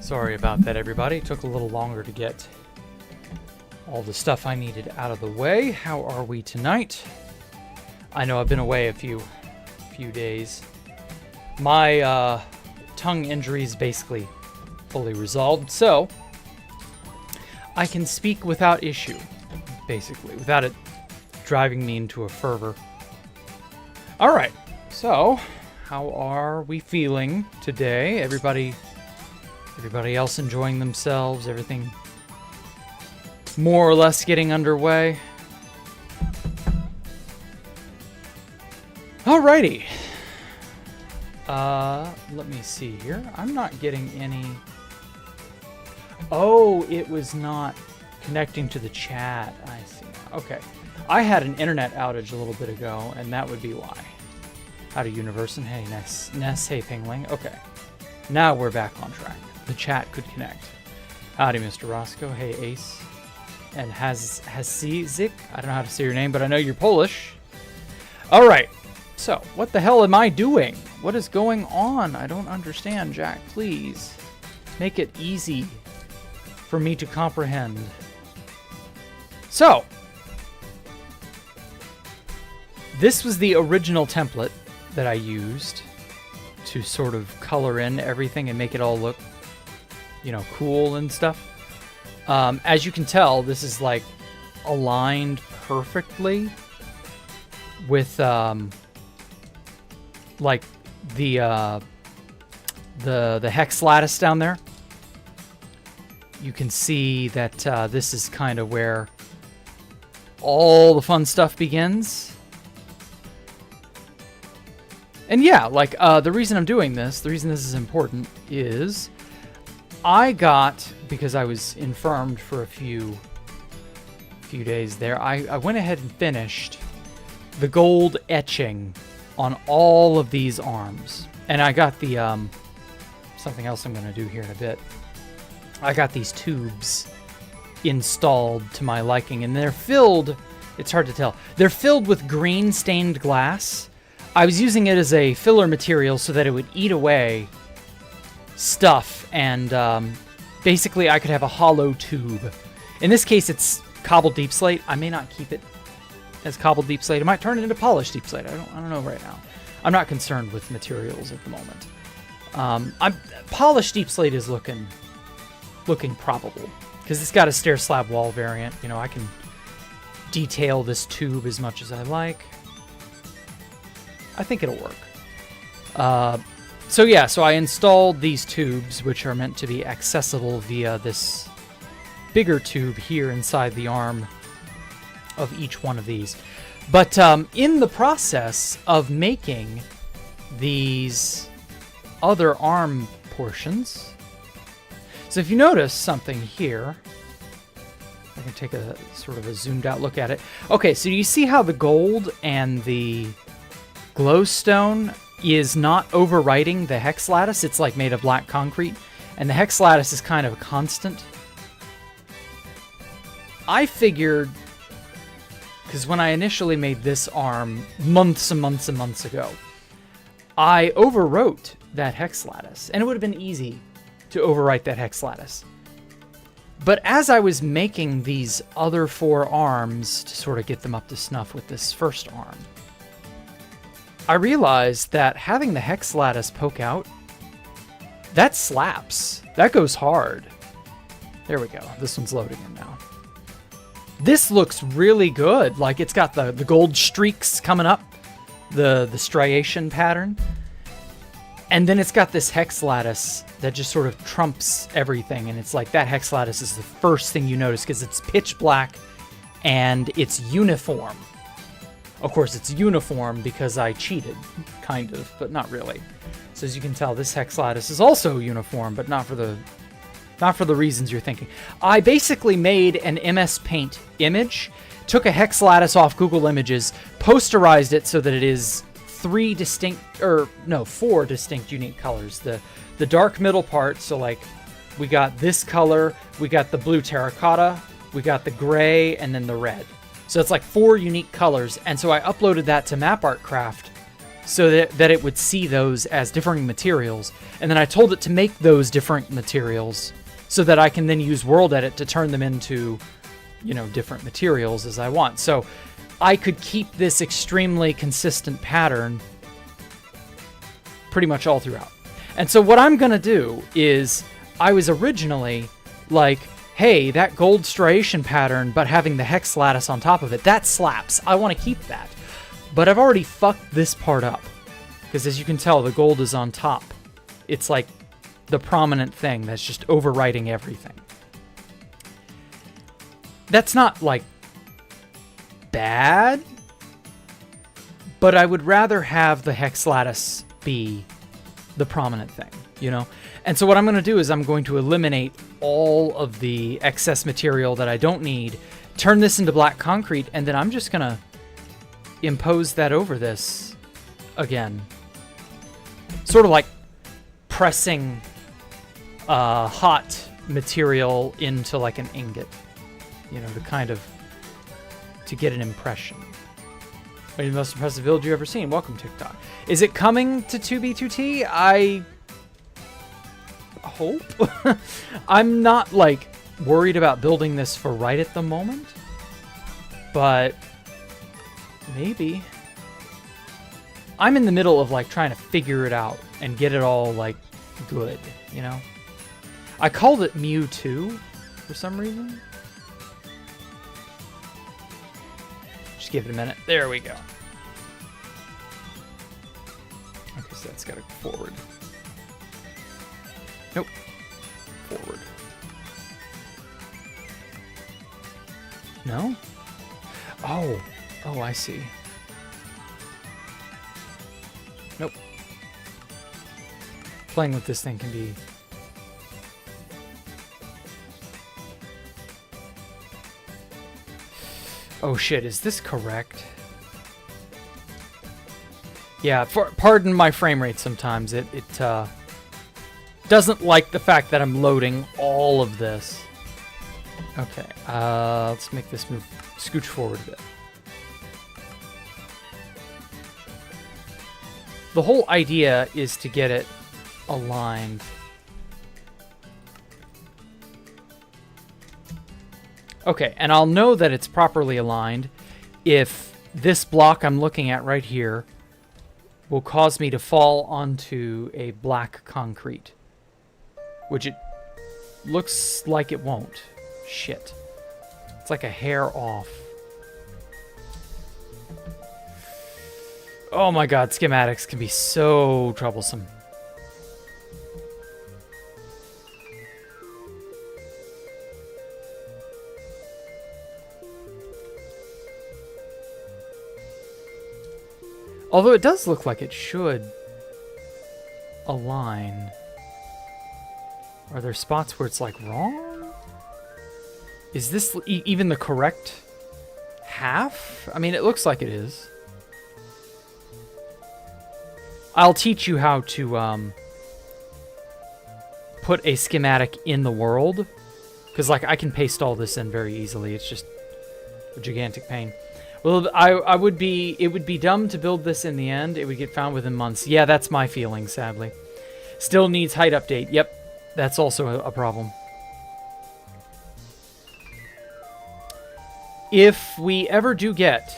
Sorry about that, everybody. It took a little longer to get all the stuff I needed out of the way. How are we tonight? I know I've been away a few days. My tongue injury is basically fully resolved, so I can speak without issue, basically, without it driving me into a fervor. All right, so how are we feeling today? Everybody else enjoying themselves? Everything more or less getting underway? Alrighty. Let me see here. I'm not getting any... Oh, it was not connecting to the chat. I see. Okay. I had an internet outage a little bit ago, and that would be why. Howdy, Universe, and hey, Ness, hey, Pingling. Okay. Now we're back on track. The chat could connect. Howdy, Mr. Roscoe. Hey, Ace. And Hasizik. I don't know how to say your name, but I know you're Polish. All right. So, what the hell am I doing? What is going on? I don't understand, Jack. Please make it easy for me to comprehend. So, this was the original template that I used to sort of color in everything and make it all look, cool and stuff. As you can tell, this is like aligned perfectly with like the hex lattice down there. You can see that this is kind of where all the fun stuff begins. And yeah, like the reason I'm doing this, the reason this is important is I got, because I was infirmed for a few days there, I went ahead and finished the gold etching on all of these arms. And I got the, something else I'm going to do here in a bit. I got these tubes installed to my liking, and they're filled, it's hard to tell, they're filled with green stained glass. I was using it as a filler material so that it would eat away stuff, and basically I could have a hollow tube. In this case, it's cobbled deep slate. I may not keep it as cobbled deep slate. I might turn it into polished deep slate. I don't know right now. I'm not concerned with materials at the moment. Polished deep slate is looking probable because it's got a stair slab wall variant. I can detail this tube as much as I like. I think it'll work. So I installed these tubes, which are meant to be accessible via this bigger tube here inside the arm of each one of these. But in the process of making these other arm portions, so if you notice something here, I can take a sort of a zoomed out look at it. Okay, so you see how the gold and the glowstone is not overwriting the hex lattice? It's like made of black concrete, and the hex lattice is kind of a constant. I figured, because when I initially made this arm months and months and months ago, I overwrote that hex lattice, and it would have been easy to overwrite that hex lattice. But as I was making these other 4 arms to sort of get them up to snuff with this first arm, I realized that having the hex lattice poke out, that slaps. That goes hard. There we go. This one's loading in now. This looks really good. Like it's got the gold streaks coming up, the striation pattern. And then it's got this hex lattice that just sort of trumps everything. And it's like that hex lattice is the first thing you notice because it's pitch black and it's uniform. Of course, it's uniform because I cheated, kind of, but not really. So as you can tell, this hex lattice is also uniform, but not for the reasons you're thinking. I basically made an MS Paint image, took a hex lattice off Google Images, posterized it so that it is 4 distinct unique colors. The dark middle part, so like we got this color, we got the blue terracotta, we got the gray, and then the red. So it's like 4 unique colors, and so I uploaded that to MapArtCraft so that it would see those as differing materials. And then I told it to make those different materials so that I can then use World Edit to turn them into, you know, different materials as I want. So I could keep this extremely consistent pattern pretty much all throughout. And so what I'm going to do is, I was originally like, hey, that gold striation pattern, but having the hex lattice on top of it, that slaps. I want to keep that. But I've already fucked this part up. Because as you can tell, the gold is on top. It's like the prominent thing that's just overwriting everything. That's not, like, bad. But I would rather have the hex lattice be the prominent thing, you know? And so what I'm going to do is I'm going to eliminate all of the excess material that I don't need, turn this into black concrete, and then I'm just going to impose that over this again. Sort of like pressing hot material into like an ingot, you know, to get an impression. What are the most impressive build you've ever seen? Welcome, TikTok. Is it coming to 2B2T? I hope. I'm not, like, worried about building this for right at the moment. But maybe. I'm in the middle of, like, trying to figure it out and get it all, like, good, you know? I called it Mewtwo for some reason. Just give it a minute. There we go. Okay, so that's got to go forward. Nope. Forward. No? Oh. Oh, I see. Nope. Playing with this thing can be... Oh shit, is this correct? Yeah, pardon my frame rate sometimes. It doesn't like the fact that I'm loading all of this. Okay, let's make this move, scooch forward a bit. The whole idea is to get it aligned. Okay, and I'll know that it's properly aligned if this block I'm looking at right here will cause me to fall onto a black concrete. Which it looks like it won't. Shit. It's like a hair off. Oh my god, schematics can be so troublesome. Although it does look like it should align. Are there spots where it's like wrong? Is this even the correct half? I mean, it looks like it is. I'll teach you how to put a schematic in the world. Because like I can paste all this in very easily. It's just a gigantic pain. Well, it would be dumb to build this in the end. It would get found within months. Yeah, that's my feeling, sadly. Still needs height update. Yep, that's also a problem. If we ever do get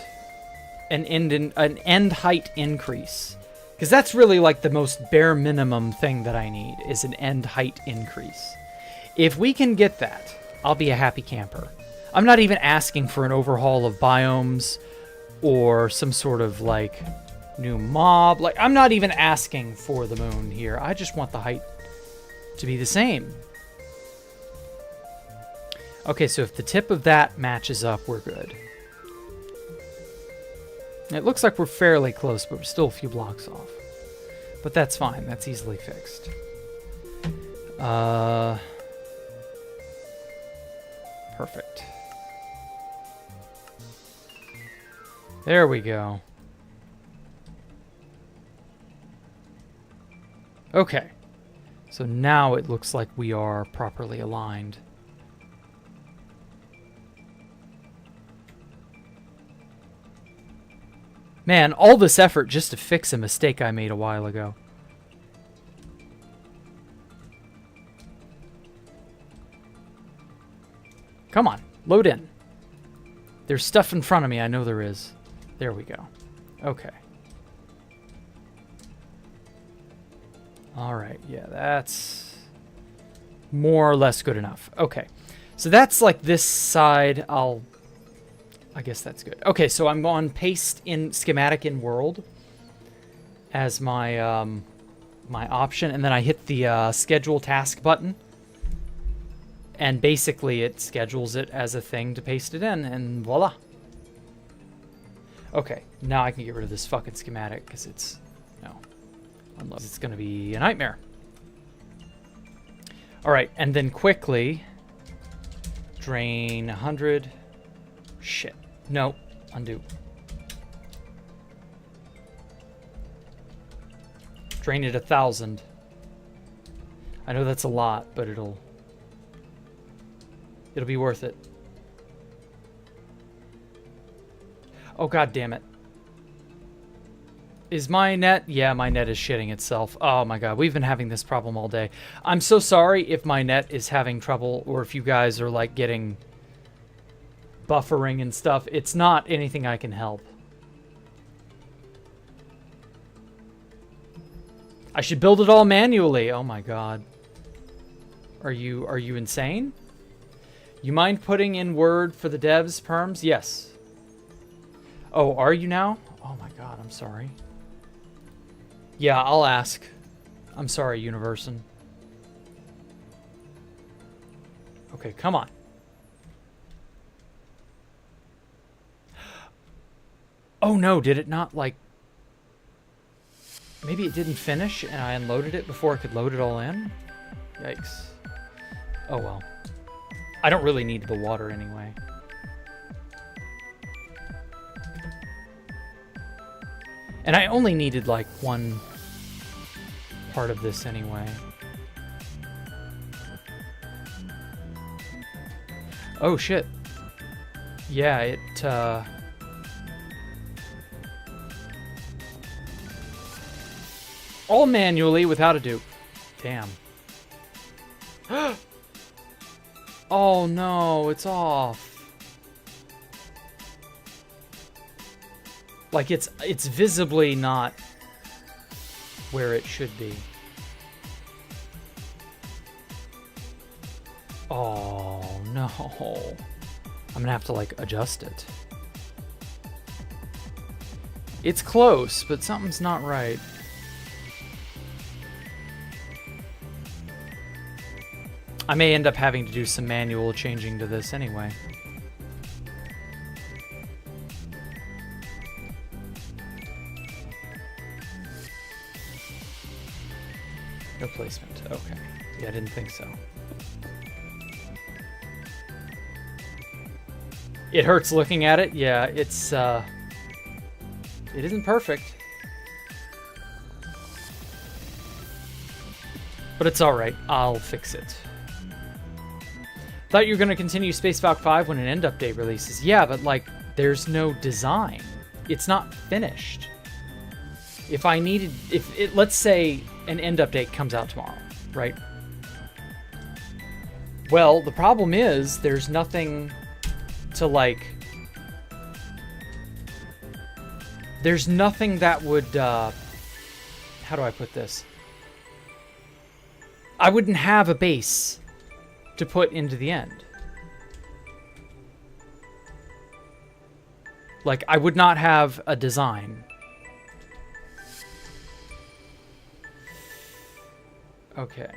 an end height increase, because that's really like the most bare minimum thing that I need is an end height increase. If we can get that, I'll be a happy camper. I'm not even asking for an overhaul of biomes or some sort of, like, new mob. Like, I'm not even asking for the moon here. I just want the height to be the same. Okay, so if the tip of that matches up, we're good. It looks like we're fairly close, but we're still a few blocks off. But that's fine. That's easily fixed. Perfect. There we go. Okay. So now it looks like we are properly aligned. Man, all this effort just to fix a mistake I made a while ago. Come on, load in. There's stuff in front of me, I know there is. There we go. Okay. Alright, yeah, that's more or less good enough. Okay, so that's like this side. I guess that's good. Okay, so I'm on paste in schematic in world as my my option, and then I hit the schedule task button, and basically it schedules it as a thing to paste it in, and voila. Okay, now I can get rid of this fucking schematic because it's unless it's gonna be a nightmare. All right, and then quickly drain 100. Shit. No, undo. Drain it 1,000. I know that's a lot, but it'll be worth it. Oh, god damn it. Is my net? Yeah, my net is shitting itself. Oh my god, we've been having this problem all day. I'm so sorry if my net is having trouble, or if you guys are like getting buffering and stuff. It's not anything I can help. I should build it all manually. Oh my god. Are you insane? You mind putting in Word for the devs, perms? Yes. Oh, are you now? Oh my god, I'm sorry. Yeah, I'll ask. I'm sorry, Universin. Okay, come on. Oh no, did it not, like... Maybe it didn't finish and I unloaded it before I could load it all in? Yikes. Oh well. I don't really need the water anyway. And I only needed like one part of this anyway. Oh shit. Yeah, it all manually without a dupe. Damn. Oh no, it's off. Like it's visibly not where it should be. Oh no. I'm gonna have to like adjust it. It's close, but something's not right. I may end up having to do some manual changing to this anyway. No placement. Okay. Yeah, I didn't think so. It hurts looking at it. Yeah, it's it isn't perfect. But it's alright. I'll fix it. Thought you were going to continue Space Valk 5 when an end update releases. Yeah, but like, there's no design. It's not finished. If I needed... let's say an end update comes out tomorrow, right? Well, the problem is there's nothing to like... There's nothing that would... how do I put this? I wouldn't have a base to put into the end. Like, I would not have a design. Okay.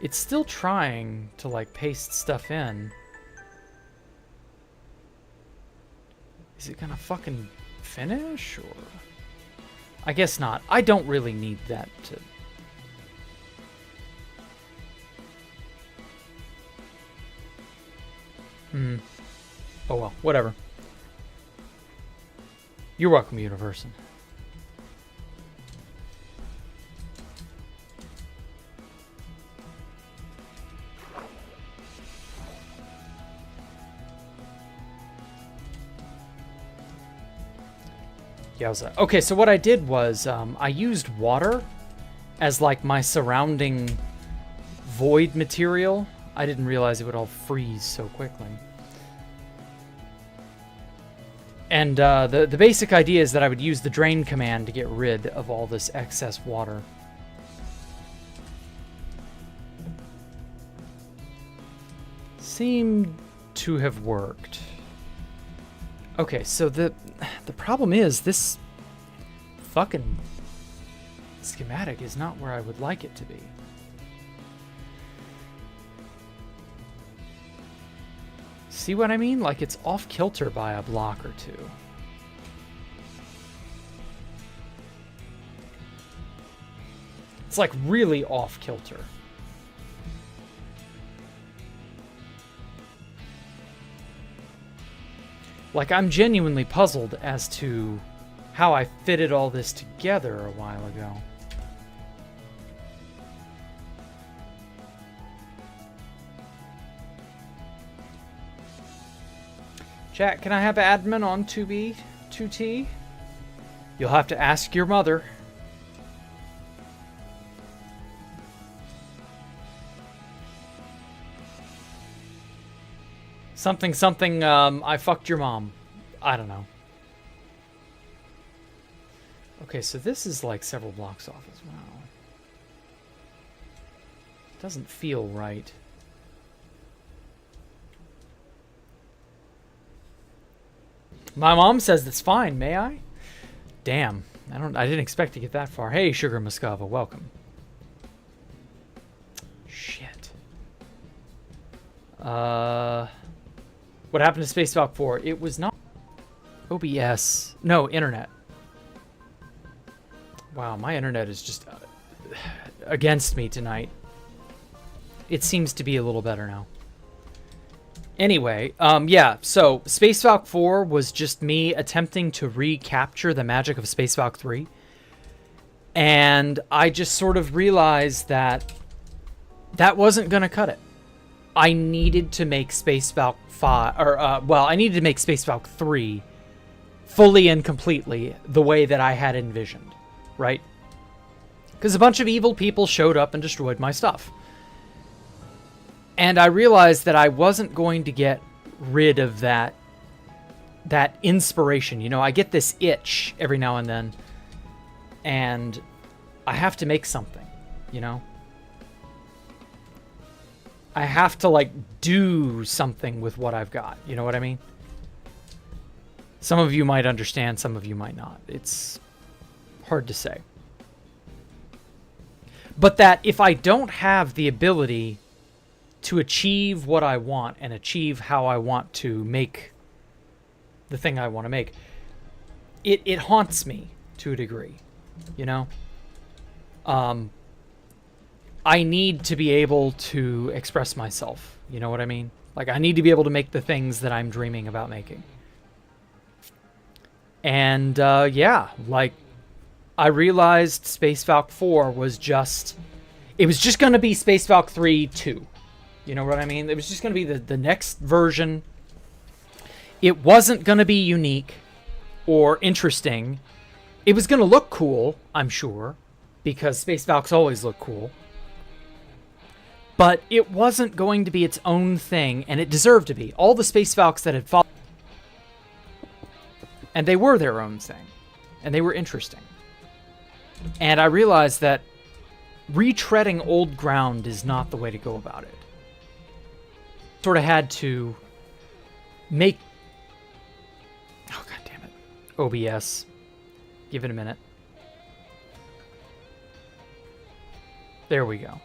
It's still trying to, like, paste stuff in. Is it gonna fucking finish, or... I guess not. I don't really need that to... Oh well, whatever. You're welcome, Universin. Yowza. Okay, so what I did was I used water as like my surrounding void material. I didn't realize it would all freeze so quickly. And the basic idea is that I would use the drain command to get rid of all this excess water. Seemed to have worked. Okay, so the problem is this fucking schematic is not where I would like it to be. See what I mean? Like, it's off kilter by a block or two. It's like really off kilter. Like, I'm genuinely puzzled as to how I fitted all this together a while ago. Chat, can I have admin on 2B, 2T? You'll have to ask your mother. Something, something, I fucked your mom. I don't know. Okay, so this is like several blocks off as well. Doesn't feel right. My mom says that's fine, may I? Damn, I didn't expect to get that far. Hey, Sugar Muscava, welcome. Shit. What happened to Space Valk 4? It was not OBS. No, internet. Wow, my internet is just against me tonight. It seems to be a little better now. Anyway, yeah, so Space Valk 4 was just me attempting to recapture the magic of Space Valk 3. And I just sort of realized that that wasn't going to cut it. I needed to make Space Valk 5, or, I needed to make Space Valk 3 fully and completely the way that I had envisioned, right? Because a bunch of evil people showed up and destroyed my stuff. And I realized that I wasn't going to get rid of that inspiration. You know, I get this itch every now and then, and I have to make something, you know? I have to, like, do something with what I've got. You know what I mean? Some of you might understand, some of you might not. It's hard to say. But that if I don't have the ability to achieve what I want and achieve how I want to make the thing I want to make, it haunts me to a degree, you know? I need to be able to express myself, you know what I mean? Like, I need to be able to make the things that I'm dreaming about making. And, yeah, like, I realized Space Valk 4 was just... It was just going to be Space Valk 3 2. You know what I mean? It was just going to be the next version. It wasn't going to be unique or interesting. It was going to look cool, I'm sure, because Space Valks always look cool. But it wasn't going to be its own thing, and it deserved to be. All the Space Valks that had followed, and they were their own thing, and they were interesting. And I realized that retreading old ground is not the way to go about it. Sort of had to make... Oh, God damn it. OBS. Give it a minute. There we go.